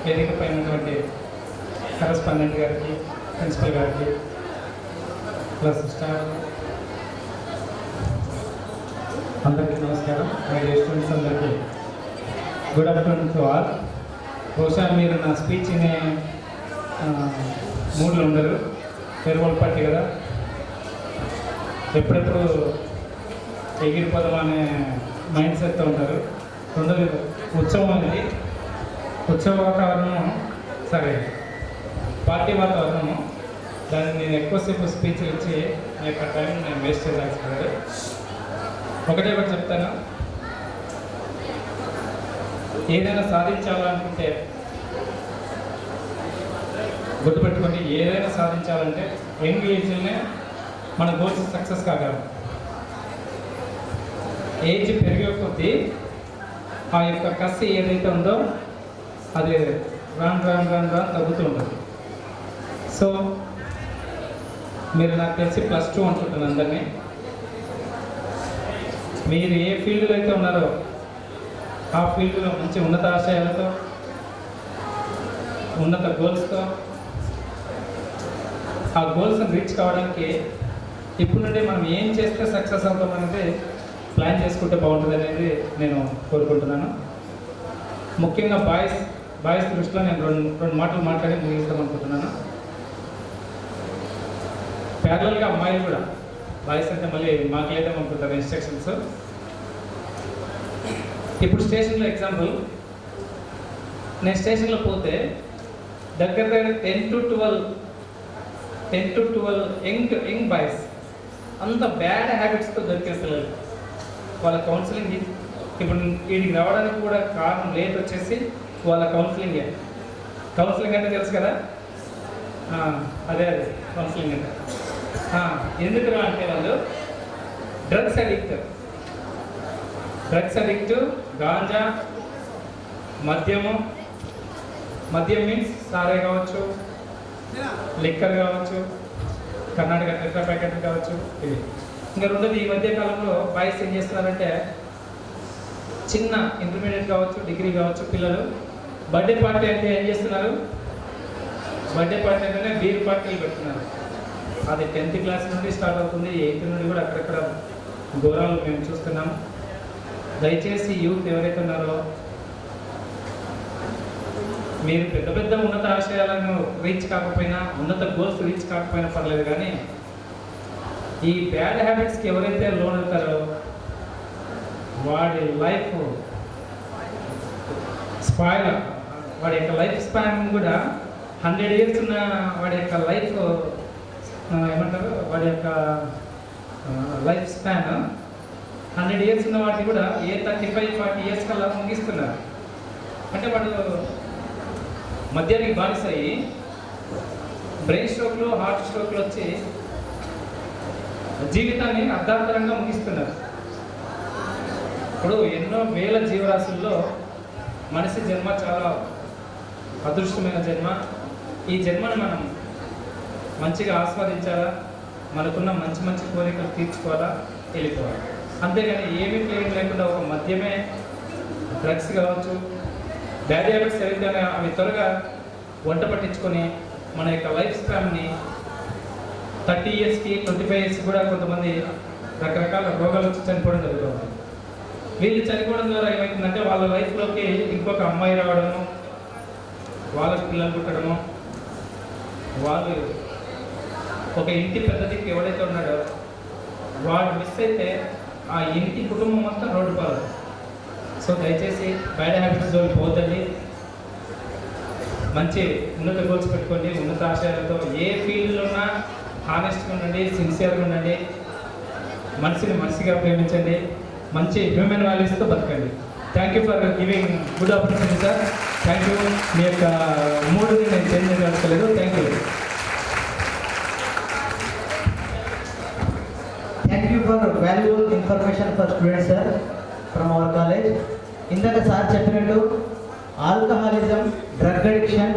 వేదిక పైనటువంటి కరెస్పాండెంట్ గారికి, ప్రిన్సిపల్ గారికి, ప్లస్ స్టాఫ్ అందరికీ నమస్కారం. మై డియర్ స్టూడెంట్స్ అందరికీ గుడ్ ఆఫ్టర్నూన్ టు ఆల్. బహుశా మీరు నా స్పీచ్ వినే మూడ్లో ఉండరు, ఫేర్వెల్ పార్టీ కదా, ఎప్పుడెప్పుడు ఎగిరిపోదాం అనే మైండ్ సెట్తో ఉంటారు. రెండోది ఉత్సవం అనేది, ఉత్సవ వాతావరణం సరే పార్టీ వాతావరణము, దాన్ని నేను ఎక్కువసేపు స్పీచ్ ఇచ్చి నా యొక్క టైం నేను వేస్ట్ చేయాల్సి. ఒకటే ఒకటి చెప్తాను, ఏదైనా సాధించాలనుకుంటే గుర్తుపెట్టుకోండి, ఏదైనా సాధించాలంటే యంగ్ ఏజ్లోనే మన గోల్స్ సక్సెస్ కాగలం. ఏజ్ పెరిగే కొద్దీ ఆ యొక్క కసి ఏదైతే ఉందో అది రాను తగ్గుతూ ఉంటుంది. సో మీరు నాకు తెలిసి +2 అనుకుంటున్నాను అందరినీ. మీరు ఏ ఫీల్డ్లో అయితే ఉన్నారో ఆ ఫీల్డ్లో మంచి ఉన్నత ఆశయాలతో, ఉన్నత గోల్స్తో, ఆ గోల్స్ని రీచ్ కావడానికి ఇప్పుడు నుండి మనం ఏం చేస్తే సక్సెస్ అవుతాం అనేది ప్లాన్ చేసుకుంటే బాగుంటుంది అనేది నేను కోరుకుంటున్నాను. ముఖ్యంగా బాయ్స్ దృష్టిలో నేను రెండు మాటలు మాట్లాడి ముగిస్తాం అనుకుంటున్నాను. ప్యారలల్గా అమ్మాయిలు కూడా, బాయ్స్ అంటే మళ్ళీ మాకు లేదేమనుకుంటారు ఇన్స్ట్రక్షన్స్. ఇప్పుడు స్టేషన్లో ఎగ్జాంపుల్, నేను స్టేషన్లో పోతే దగ్గర 10 to 12 యంగ్ బాయ్స్, అంత బ్యాడ్ హ్యాబిట్స్తో దొరికిన పిల్లలు. వాళ్ళ కౌన్సిలింగ్ ఇప్పుడు వీడికి రావడానికి కూడా కారణం లేట్ వచ్చేసి వాళ్ళ కౌన్సిలింగ్ అంటే తెలుసు కదా, అదే కౌన్సిలింగ్ అంటే ఎందుకు అంటే వాళ్ళు డ్రగ్స్ అడిక్ట్, గాంజా, మద్యం మీన్స్ సారే కావచ్చు, లిక్కర్ కావచ్చు, కర్ణాటక టెట్రా ప్యాకెట్ కావచ్చు. ఇది ఇంకా రెండోది, ఈ మధ్య కాలంలో బాయ్స్ ఏం చేస్తున్నారంటే చిన్న ఇంటర్మీడియట్ కావచ్చు, డిగ్రీ కావచ్చు పిల్లలు బర్త్డే పార్టీ అంటే ఏం చేస్తున్నారు, బర్త్డే పార్టీ అంటేనే బీర్ పార్టీలు పెడుతున్నారు. అది 10th క్లాస్ నుండి స్టార్ట్ అవుతుంది, 8th నుండి కూడా అక్కడక్కడ ఘోరాలు మేము చూస్తున్నాం. దయచేసి యూత్ ఎవరైతే ఉన్నారో మీరు పెద్ద ఉన్నత ఆశయాలను రీచ్ కాకపోయినా, ఉన్నత గోల్స్ రీచ్ కాకపోయినా పర్లేదు, కానీ ఈ బ్యాడ్ హ్యాబిట్స్కి ఎవరైతే లోన్ అవుతారో వాడి లైఫ్ స్పాయిల్, వాడి యొక్క లైఫ్ స్పాన్ కూడా 100 years ఉన్న వాడి యొక్క లైఫ్ ఏమంటారు, వాడి యొక్క లైఫ్ స్పాన్ 100 years ఉన్న వాటిని కూడా 35-40 years కల్లా ముగిస్తున్నారు. అంటే వాడు మద్యానికి బానిస అయ్యి బ్రెయిన్ స్ట్రోక్లు, హార్ట్ స్ట్రోక్లు వచ్చి జీవితాన్ని అర్ధాంతరంగా ముగిస్తున్నారు. ఇప్పుడు ఎన్నో వేల జీవరాశుల్లో మనిషి జన్మ చాలా అదృష్టమైన జన్మ. ఈ జన్మను మనం మంచిగా ఆస్వాదించాలా, మనకున్న మంచి కోరికలు తీర్చుకోవాలా, వెళ్ళిపోవాలి. అంతేగాని ఏమీ క్లియర్ లేకుండా ఒక మద్యమే, డ్రగ్స్ కావచ్చు, బ్యాడ్ హ్యాబిట్స్ ఏదైతే అవి త్వరగా వంట పట్టించుకొని మన యొక్క లైఫ్ స్పాన్ని 30 yearsకి 25 years కూడా కొంతమంది రకరకాల రోగాలు వచ్చి చనిపోవడం జరుగుతుంది. వీళ్ళు చనిపోవడం ద్వారా ఏమవుతుందంటే వాళ్ళ లైఫ్లోకి ఇంకొక అమ్మాయి రావడము, వాళ్ళకి పిల్లలు పుట్టడము, వాళ్ళు ఒక ఇంటి పెద్ద దిక్కు ఎవడైతే ఉన్నాడో వాడు మిస్ అయితే ఆ ఇంటి కుటుంబం మొత్తం రోడ్డు పాలు. సో దయచేసి బ్యాడ్ హ్యాబిట్స్ జోలికి పోతండి, మంచి ఉన్నత గోల్స్ పెట్టుకోండి, ఉన్నత ఆశయాలతో ఏ ఫీల్డ్లో ఉన్నా హానెస్ట్గా ఉండండి, సిన్సియర్గా ఉండండి, మనిషిగా ప్రేమించండి, మంచి హ్యూమన్ వాల్యూస్తో బతకండి. Thank you for giving good opportunity sir. Thank you. మీ యొక్క మూడుని నేను చేంజ్ చేయగలలేదు. Thank you. Thank you for valuable information for students, sir, from our college. ఇందాక సార్ చెప్పినట్టు ఆల్కహాలిజం, డ్రగ్ అడిక్షన్